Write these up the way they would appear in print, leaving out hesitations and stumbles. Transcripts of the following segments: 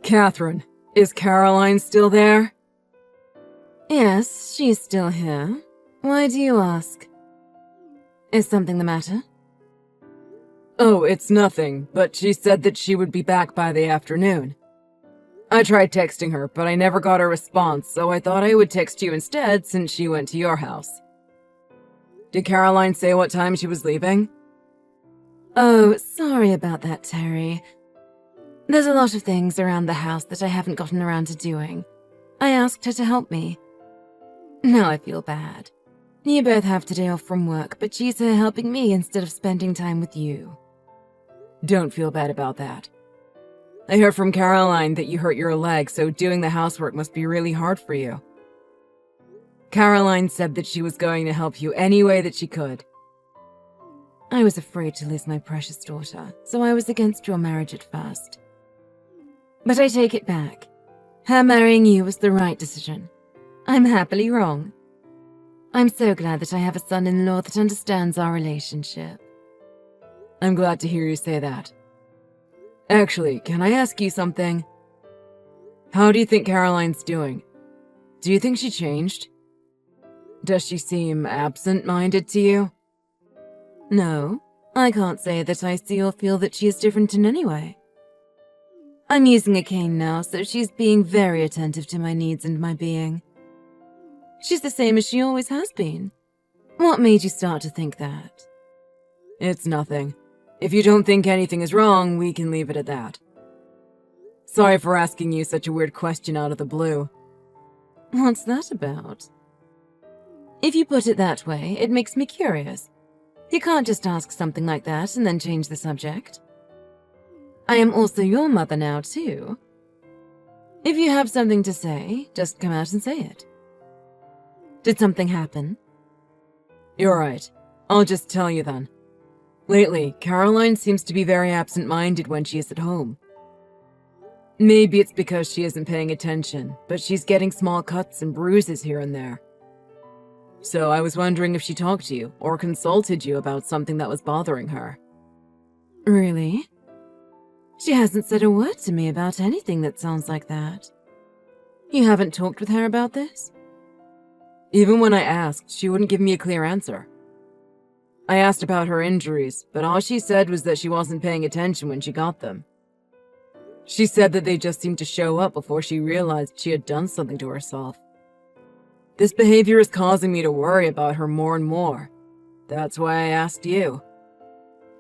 Catherine, is Caroline still there? Yes, she's still here. Why do you ask? Is something the matter? Oh, it's nothing, but she said that she would be back by the afternoon. I tried texting her, but I never got a response, so I thought I would text you instead since she went to your house. Did Caroline say what time she was leaving? Oh, sorry about that, Terry. There's a lot of things around the house that I haven't gotten around to doing. I asked her to help me. Now I feel bad. You both have today off from work, but she's here helping me instead of spending time with you. Don't feel bad about that. I heard from Caroline that you hurt your leg, so doing the housework must be really hard for you. Caroline said that she was going to help you any way that she could. I was afraid to lose my precious daughter, so I was against your marriage at first. But I take it back. Her marrying you was the right decision. I'm happily wrong. I'm so glad that I have a son-in-law that understands our relationship. I'm glad to hear you say that. Actually, can I ask you something? How do you think Caroline's doing? Do you think she changed? Does she seem absent-minded to you? No, I can't say that I see or feel that she is different in any way. I'm using a cane now, so she's being very attentive to my needs and my being. She's the same as she always has been. What made you start to think that? It's nothing. If you don't think anything is wrong, we can leave it at that. Sorry for asking you such a weird question out of the blue. What's that about? If you put it that way, it makes me curious. You can't just ask something like that and then change the subject. I am also your mother now, too. If you have something to say, just come out and say it. Did something happen? You're right. I'll just tell you then. Lately, Caroline seems to be very absent-minded when she is at home. Maybe it's because she isn't paying attention, but she's getting small cuts and bruises here and there. So I was wondering if she talked to you or consulted you about something that was bothering her. Really? She hasn't said a word to me about anything that sounds like that. You haven't talked with her about this? Even when I asked, she wouldn't give me a clear answer. I asked about her injuries, but all she said was that she wasn't paying attention when she got them. She said that they just seemed to show up before she realized she had done something to herself. This behavior is causing me to worry about her more and more. That's why I asked you.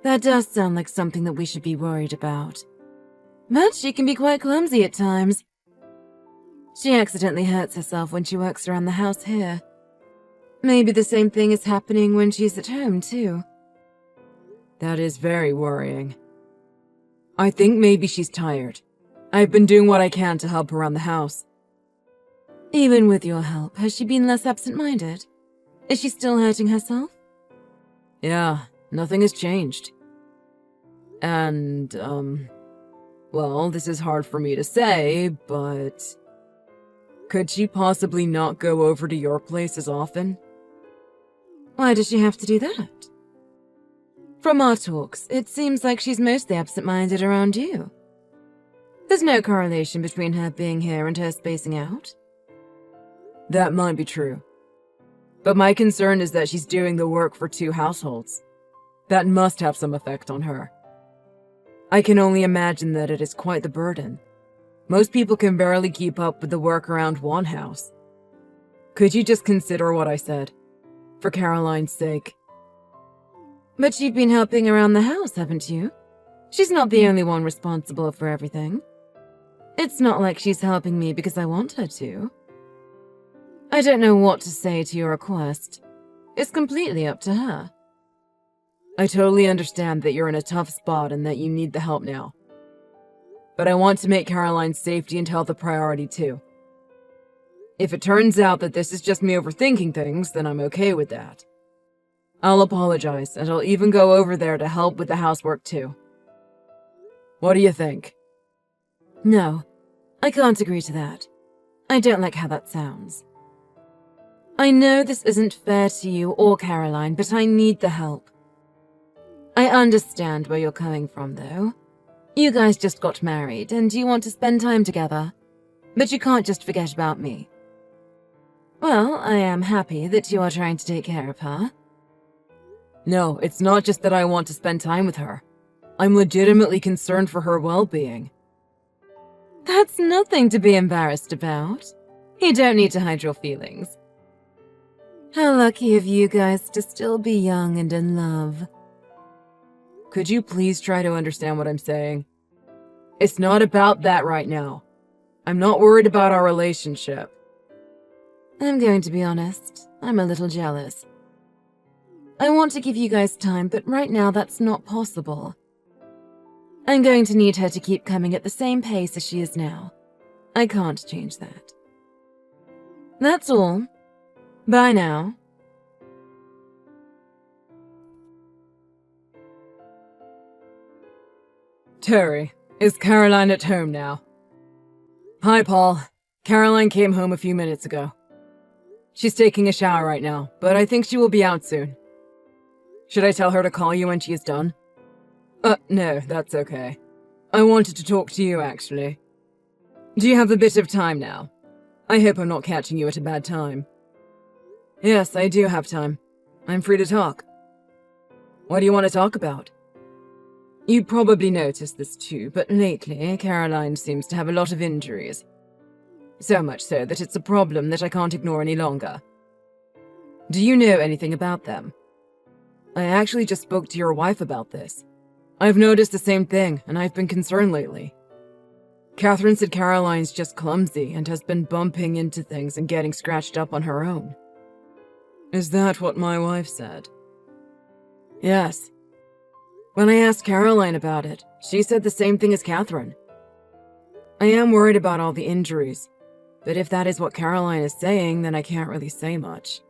That does sound like something that we should be worried about. But she can be quite clumsy at times. She accidentally hurts herself when she works around the house here. Maybe the same thing is happening when she's at home, too. That is very worrying. I think maybe she's tired. I've been doing what I can to help her around the house. Even with your help, has she been less absent-minded? Is she still hurting herself? Yeah, nothing has changed. And, well, this is hard for me to say, but... could she possibly not go over to your place as often? Why does she have to do that? From our talks, it seems like she's mostly absent-minded around you. There's no correlation between her being here and her spacing out. That might be true. But my concern is that she's doing the work for 2 households. That must have some effect on her. I can only imagine that it is quite the burden. Most people can barely keep up with the work around one house. Could you just consider what I said? For Caroline's sake. But you've been helping around the house, haven't you? She's not the only one responsible for everything. It's not like she's helping me because I want her to. I don't know what to say to your request. It's completely up to her. I totally understand that you're in a tough spot and that you need the help now. But I want to make Caroline's safety and health a priority too. If it turns out that this is just me overthinking things, then I'm okay with that. I'll apologize, and I'll even go over there to help with the housework too. What do you think? No, I can't agree to that. I don't like how that sounds. I know this isn't fair to you or Caroline, but I need the help. I understand where you're coming from, though. You guys just got married and you want to spend time together, but you can't just forget about me. Well, I am happy that you are trying to take care of her. No, it's not just that I want to spend time with her. I'm legitimately concerned for her well-being. That's nothing to be embarrassed about. You don't need to hide your feelings. How lucky of you guys to still be young and in love. Could you please try to understand what I'm saying? It's not about that right now. I'm not worried about our relationship. I'm going to be honest. I'm a little jealous. I want to give you guys time, but right now that's not possible. I'm going to need her to keep coming at the same pace as she is now. I can't change that. That's all. Bye now. Terry, is Caroline at home now? Hi, Paul. Caroline came home a few minutes ago. She's taking a shower right now, but I think she will be out soon. Should I tell her to call you when she is done? No, that's okay. I wanted to talk to you, actually. Do you have a bit of time now? I hope I'm not catching you at a bad time. Yes, I do have time. I'm free to talk. What do you want to talk about? You probably noticed this too, but lately, Caroline seems to have a lot of injuries. So much so that it's a problem that I can't ignore any longer. Do you know anything about them? I actually just spoke to your wife about this. I've noticed the same thing, and I've been concerned lately. Catherine said Caroline's just clumsy and has been bumping into things and getting scratched up on her own. Is that what my wife said? Yes. When I asked Caroline about it, she said the same thing as Catherine. I am worried about all the injuries, but if that is what Caroline is saying, then I can't really say much.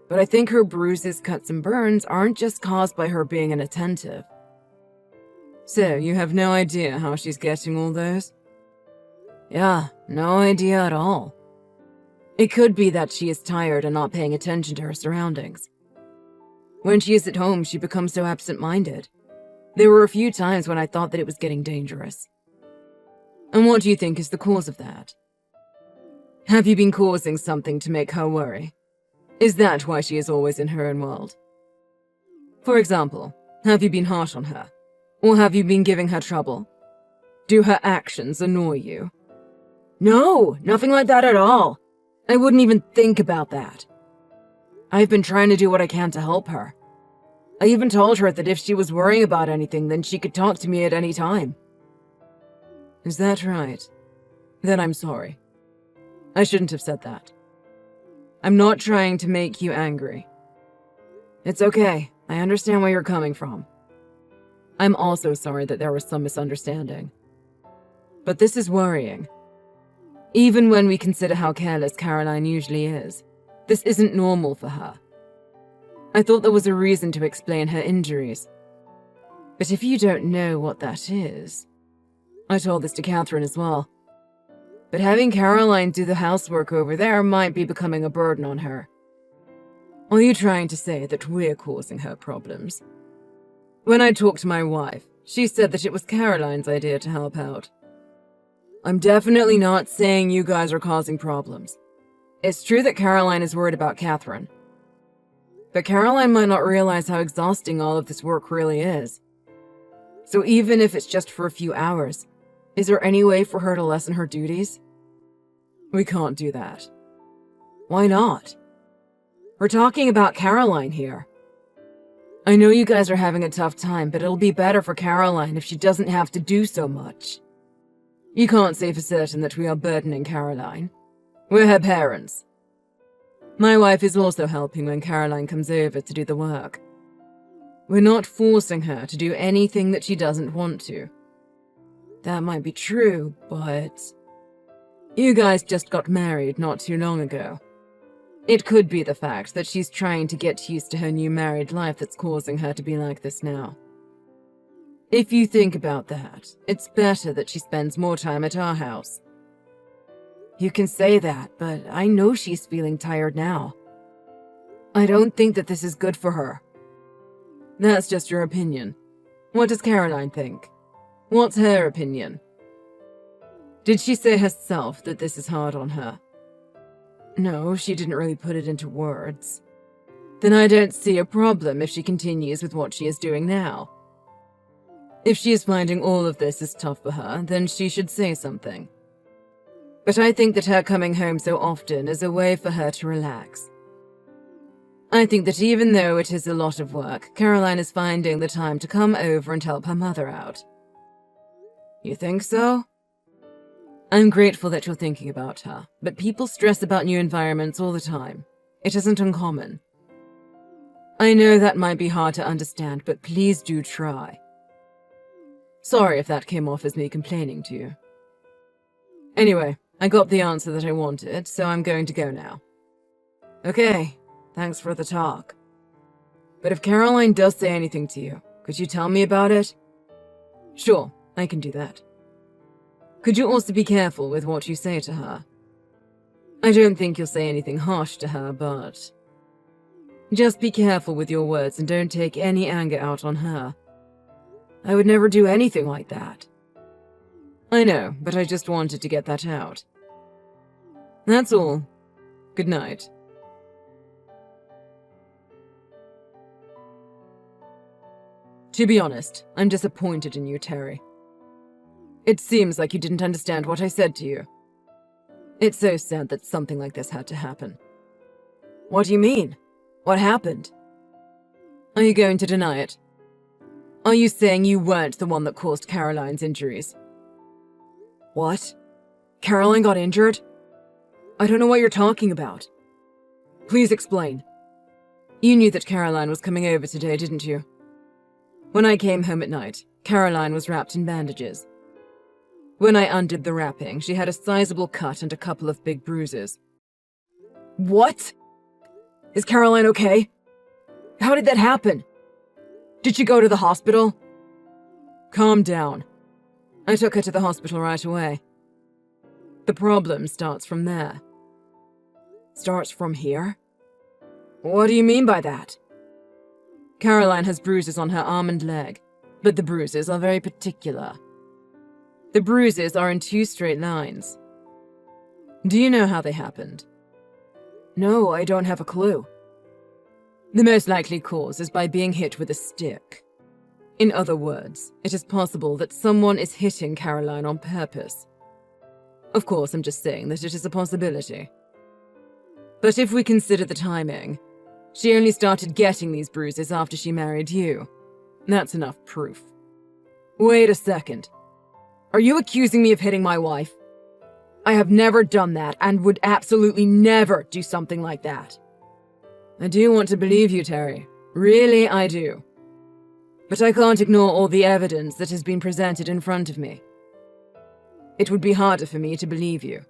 But I think her bruises, cuts, and burns aren't just caused by her being inattentive. So, you have no idea how she's getting all those? Yeah, no idea at all. It could be that she is tired and not paying attention to her surroundings. When she is at home, she becomes so absent-minded. There were a few times when I thought that it was getting dangerous. And what do you think is the cause of that? Have you been causing something to make her worry? Is that why she is always in her own world? For example, have you been harsh on her? Or have you been giving her trouble? Do her actions annoy you? No, nothing like that at all. I wouldn't even think about that. I've been trying to do what I can to help her. I even told her that if she was worrying about anything, then she could talk to me at any time. Is that right? Then I'm sorry. I shouldn't have said that. I'm not trying to make you angry. It's okay. I understand where you're coming from. I'm also sorry that there was some misunderstanding. But this is worrying. Even when we consider how careless Caroline usually is, this isn't normal for her. I thought there was a reason to explain her injuries. But if you don't know what that is... I told this to Catherine as well. But having Caroline do the housework over there might be becoming a burden on her. Are you trying to say that we're causing her problems? When I talked to my wife, she said that it was Caroline's idea to help out. I'm definitely not saying you guys are causing problems. It's true that Caroline is worried about Catherine. But Caroline might not realize how exhausting all of this work really is. So even if it's just for a few hours, is there any way for her to lessen her duties? We can't do that. Why not? We're talking about Caroline here. I know you guys are having a tough time, but it'll be better for Caroline if she doesn't have to do so much. You can't say for certain that we are burdening Caroline. We're her parents. My wife is also helping when Caroline comes over to do the work. We're not forcing her to do anything that she doesn't want to. That might be true, but... You guys just got married not too long ago. It could be the fact that she's trying to get used to her new married life that's causing her to be like this now. If you think about that, it's better that she spends more time at our house. You can say that, but I know she's feeling tired now. I don't think that this is good for her. That's just your opinion. What does Caroline think? What's her opinion? Did she say herself that this is hard on her? No, she didn't really put it into words. Then I don't see a problem if she continues with what she is doing now. If she is finding all of this is tough for her, then she should say something. But I think that her coming home so often is a way for her to relax. I think that even though it is a lot of work, Caroline is finding the time to come over and help her mother out. You think so? I'm grateful that you're thinking about her, but people stress about new environments all the time. It isn't uncommon. I know that might be hard to understand, but please do try. Sorry if that came off as me complaining to you. Anyway, I got the answer that I wanted, so I'm going to go now. Okay, thanks for the talk. But if Caroline does say anything to you, could you tell me about it? Sure, I can do that. Could you also be careful with what you say to her? I don't think you'll say anything harsh to her, but just be careful with your words and don't take any anger out on her. I would never do anything like that. I know, but I just wanted to get that out. That's all. Good night. To be honest, I'm disappointed in you, Terry. It seems like you didn't understand what I said to you. It's so sad that something like this had to happen. What do you mean? What happened? Are you going to deny it? Are you saying you weren't the one that caused Caroline's injuries? What? Caroline got injured? I don't know what you're talking about. Please explain. You knew that Caroline was coming over today, didn't you? When I came home at night, Caroline was wrapped in bandages. When I undid the wrapping, she had a sizable cut and a couple of big bruises. What? Is Caroline okay? How did that happen? Did she go to the hospital? Calm down. I took her to the hospital right away. The problem starts from there. Starts from here? What do you mean by that? Caroline has bruises on her arm and leg, but the bruises are very particular. The bruises are in 2 straight lines. Do you know how they happened? No, I don't have a clue. The most likely cause is by being hit with a stick. In other words, it is possible that someone is hitting Caroline on purpose. Of course, I'm just saying that it is a possibility. But if we consider the timing, she only started getting these bruises after she married you. That's enough proof. Wait a second. Are you accusing me of hitting my wife? I have never done that and would absolutely never do something like that. I do want to believe you, Terry. Really, I do. But I can't ignore all the evidence that has been presented in front of me. It would be harder for me to believe you.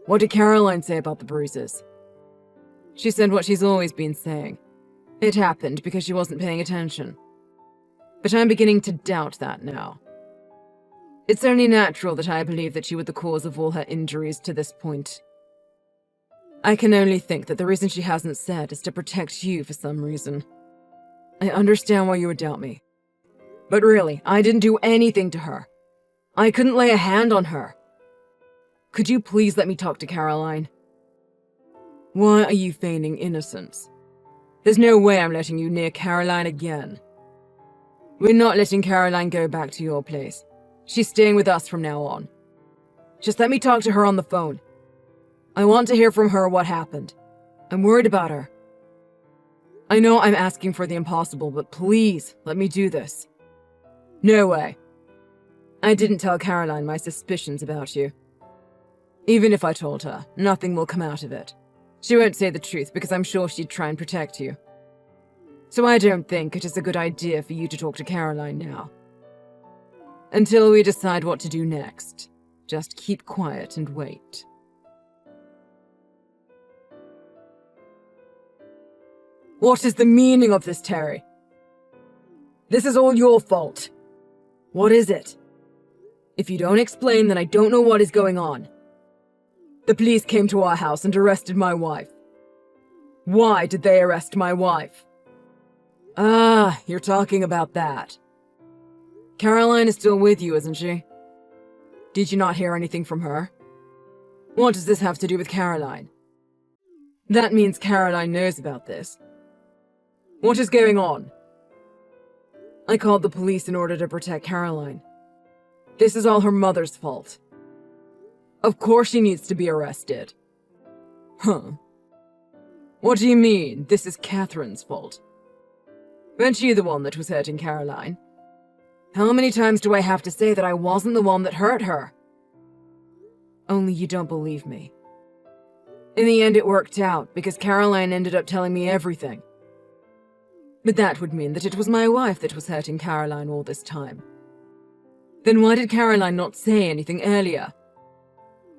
What did Caroline say about the bruises? She said what she's always been saying. It happened because she wasn't paying attention. But I'm beginning to doubt that now. It's only natural that I believe that she was the cause of all her injuries to this point. I can only think that the reason she hasn't said is to protect you for some reason. I understand why you would doubt me. But really, I didn't do anything to her. I couldn't lay a hand on her. Could you please let me talk to Caroline? Why are you feigning innocence? There's no way I'm letting you near Caroline again. We're not letting Caroline go back to your place. She's staying with us from now on. Just let me talk to her on the phone. I want to hear from her what happened. I'm worried about her. I know I'm asking for the impossible, but please, let me do this. No way. I didn't tell Caroline my suspicions about you. Even if I told her, nothing will come out of it. She won't say the truth because I'm sure she'd try and protect you. So I don't think it is a good idea for you to talk to Caroline now. Until we decide what to do next, just keep quiet and wait. What is the meaning of this, Terry? This is all your fault. What is it? If you don't explain, then I don't know what is going on. The police came to our house and arrested my wife. Why did they arrest my wife? Ah, you're talking about that. Caroline is still with you, isn't she? Did you not hear anything from her? What does this have to do with Caroline? That means Caroline knows about this. What is going on? I called the police in order to protect Caroline. This is all her mother's fault. Of course she needs to be arrested. Huh. What do you mean, this is Catherine's fault? Weren't you the one that was hurting Caroline? How many times do I have to say that I wasn't the one that hurt her? Only you don't believe me. In the end, it worked out, because Caroline ended up telling me everything. But that would mean that it was my wife that was hurting Caroline all this time. Then why did Caroline not say anything earlier?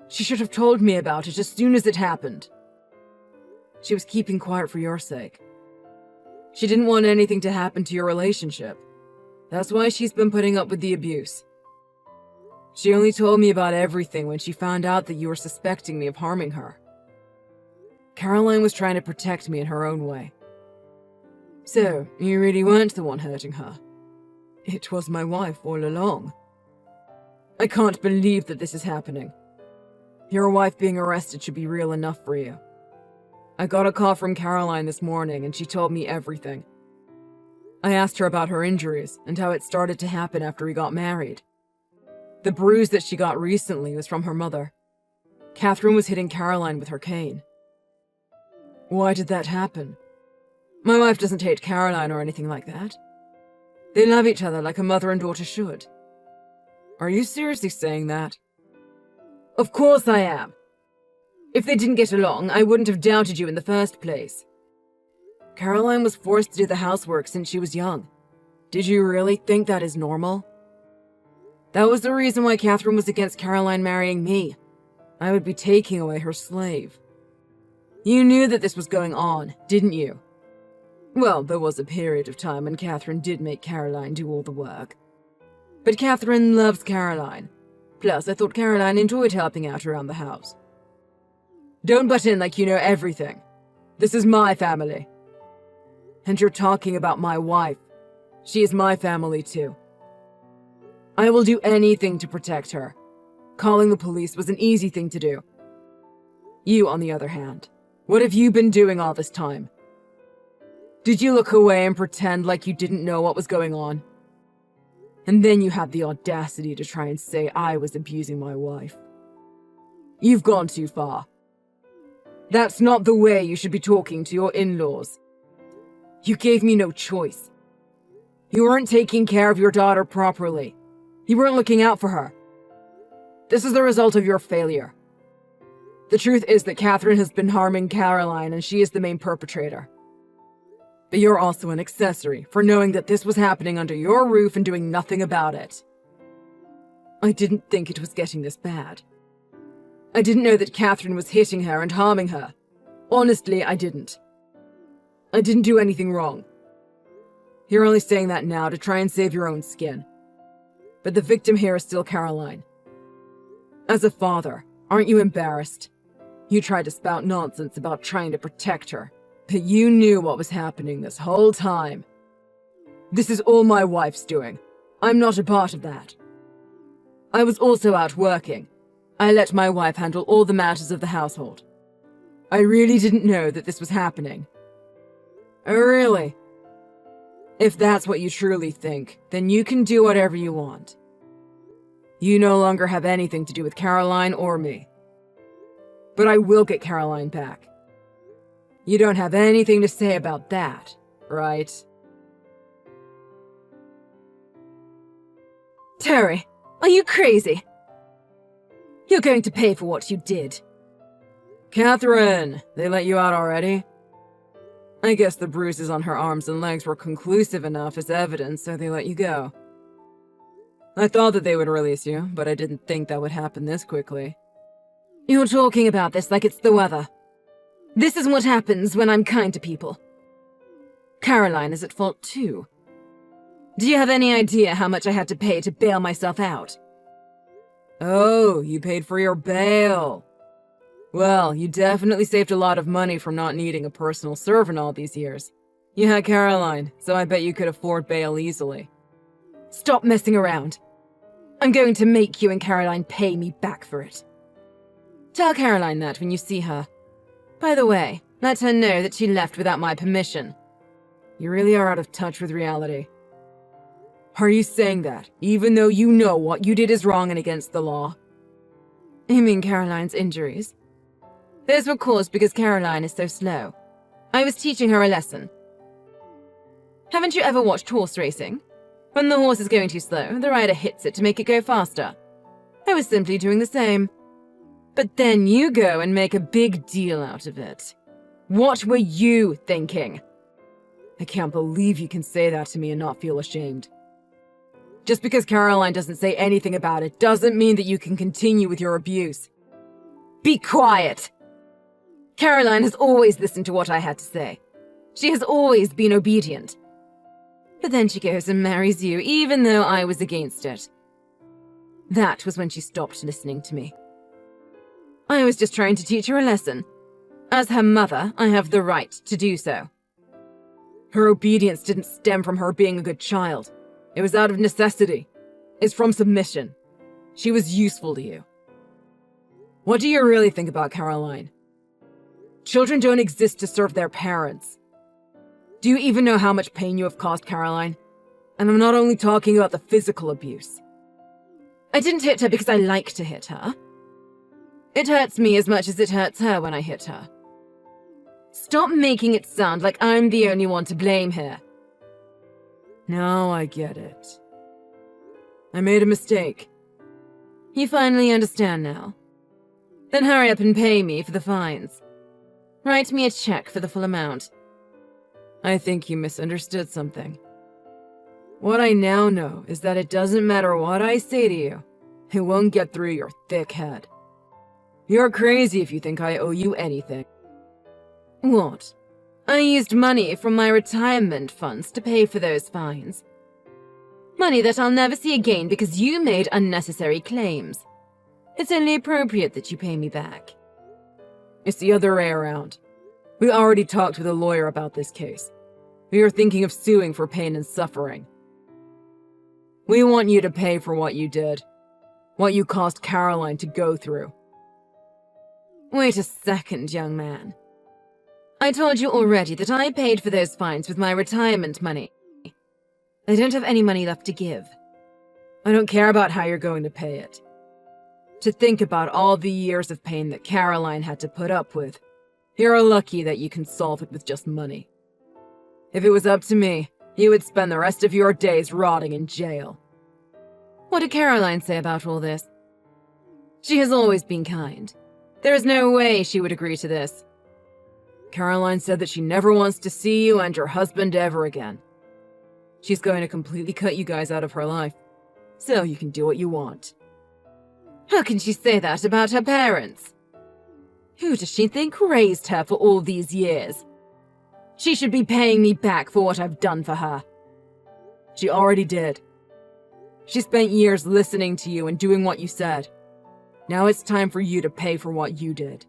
She should have told me about it as soon as it happened. She was keeping quiet for your sake. She didn't want anything to happen to your relationship. That's why she's been putting up with the abuse. She only told me about everything when she found out that you were suspecting me of harming her. Caroline was trying to protect me in her own way. So, you really weren't the one hurting her. It was my wife all along. I can't believe that this is happening. Your wife being arrested should be real enough for you. I got a call from Caroline this morning and she told me everything. I asked her about her injuries and how it started to happen after we got married. The bruise that she got recently was from her mother. Catherine was hitting Caroline with her cane. Why did that happen? My wife doesn't hate Caroline or anything like that. They love each other like a mother and daughter should. Are you seriously saying that? Of course I am. If they didn't get along, I wouldn't have doubted you in the first place. Caroline was forced to do the housework since she was young. Did you really think that is normal? That was the reason why Catherine was against Caroline marrying me. I would be taking away her slave. You knew that this was going on, didn't you? Well, there was a period of time when Catherine did make Caroline do all the work. But Catherine loves Caroline. Plus, I thought Caroline enjoyed helping out around the house. Don't butt in like you know everything. This is my family. And you're talking about my wife. She is my family too. I will do anything to protect her. Calling the police was an easy thing to do. You, on the other hand, what have you been doing all this time? Did you look away and pretend like you didn't know what was going on? And then you had the audacity to try and say I was abusing my wife. You've gone too far. That's not the way you should be talking to your in-laws. You gave me no choice. You weren't taking care of your daughter properly. You weren't looking out for her. This is the result of your failure. The truth is that Catherine has been harming Caroline and she is the main perpetrator. But you're also an accessory for knowing that this was happening under your roof and doing nothing about it. I didn't think it was getting this bad. I didn't know that Catherine was hitting her and harming her. Honestly, I didn't. I didn't do anything wrong. You're only saying that now to try and save your own skin. But the victim here is still Caroline. As a father, aren't you embarrassed? You tried to spout nonsense about trying to protect her, but you knew what was happening this whole time. This is all my wife's doing. I'm not a part of that. I was also out working. I let my wife handle all the matters of the household. I really didn't know that this was happening. Oh, really? If that's what you truly think, then you can do whatever you want. You no longer have anything to do with Caroline or me. But I will get Caroline back. You don't have anything to say about that, right? Terry, are you crazy? You're going to pay for what you did. Catherine, they let you out already? I guess the bruises on her arms and legs were conclusive enough as evidence, so they let you go. I thought that they would release you, but I didn't think that would happen this quickly. You're talking about this like it's the weather. This is what happens when I'm kind to people. Caroline is at fault too. Do you have any idea how much I had to pay to bail myself out? Oh, you paid for your bail. Well, you definitely saved a lot of money from not needing a personal servant all these years. You had Caroline, so I bet you could afford bail easily. Stop messing around. I'm going to make you and Caroline pay me back for it. Tell Caroline that when you see her. By the way, let her know that she left without my permission. You really are out of touch with reality. Are you saying that, even though you know what you did is wrong and against the law? You mean Caroline's injuries? Those were caused because Caroline is so slow. I was teaching her a lesson. Haven't you ever watched horse racing? When the horse is going too slow, the rider hits it to make it go faster. I was simply doing the same. But then you go and make a big deal out of it. What were you thinking? I can't believe you can say that to me and not feel ashamed. Just because Caroline doesn't say anything about it doesn't mean that you can continue with your abuse. Be quiet! Caroline has always listened to what I had to say. She has always been obedient. But then she goes and marries you, even though I was against it. That was when she stopped listening to me. I was just trying to teach her a lesson. As her mother, I have the right to do so. Her obedience didn't stem from her being a good child. It was out of necessity. It's from submission. She was useful to you. What do you really think about Caroline? Children don't exist to serve their parents. Do you even know how much pain you have caused Caroline? And I'm not only talking about the physical abuse. I didn't hit her because I like to hit her. It hurts me as much as it hurts her when I hit her. Stop making it sound like I'm the only one to blame here. Now I get it. I made a mistake. You finally understand now. Then hurry up and pay me for the fines. Write me a check for the full amount. I think you misunderstood something. What I now know is that it doesn't matter what I say to you, it won't get through your thick head. You're crazy if you think I owe you anything. What? I used money from my retirement funds to pay for those fines. Money that I'll never see again because you made unnecessary claims. It's only appropriate that you pay me back. It's the other way around. We already talked with a lawyer about this case. We are thinking of suing for pain and suffering. We want you to pay for what you did. What you caused Caroline to go through. Wait a second, young man. I told you already that I paid for those fines with my retirement money. I don't have any money left to give. I don't care about how you're going to pay it. To think about all the years of pain that Caroline had to put up with, you're lucky that you can solve it with just money. If it was up to me, you would spend the rest of your days rotting in jail. What did Caroline say about all this? She has always been kind. There is no way she would agree to this. Caroline said that she never wants to see you and your husband ever again. She's going to completely cut you guys out of her life, so you can do what you want. How can she say that about her parents? Who does she think raised her for all these years? She should be paying me back for what I've done for her. She already did. She spent years listening to you and doing what you said. Now it's time for you to pay for what you did.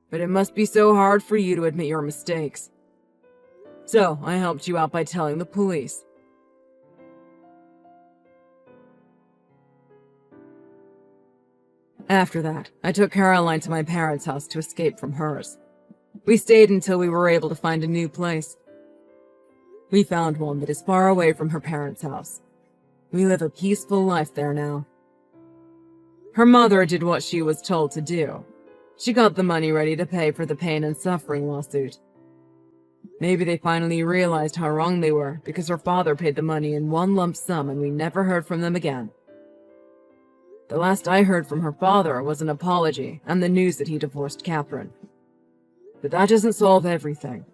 But it must be so hard for you to admit your mistakes. So I helped you out by telling the police. After that, I took Caroline to my parents' house to escape from hers. We stayed until we were able to find a new place. We found one that is far away from her parents' house. We live a peaceful life there now. Her mother did what she was told to do. She got the money ready to pay for the pain and suffering lawsuit. Maybe they finally realized how wrong they were because her father paid the money in one lump sum and we never heard from them again. The last I heard from her father was an apology and the news that he divorced Catherine. But that doesn't solve everything.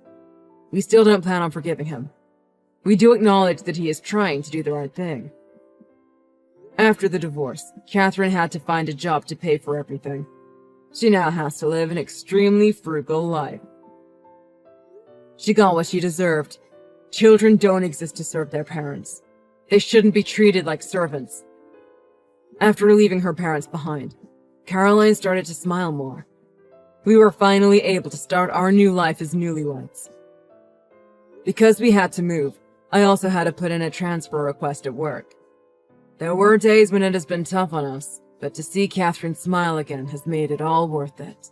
We still don't plan on forgiving him. We do acknowledge that he is trying to do the right thing. After the divorce, Catherine had to find a job to pay for everything. She now has to live an extremely frugal life. She got what she deserved. Children don't exist to serve their parents. They shouldn't be treated like servants. After leaving her parents behind, Caroline started to smile more. We were finally able to start our new life as newlyweds. Because we had to move, I also had to put in a transfer request at work. There were days when it has been tough on us, but to see Catherine smile again has made it all worth it.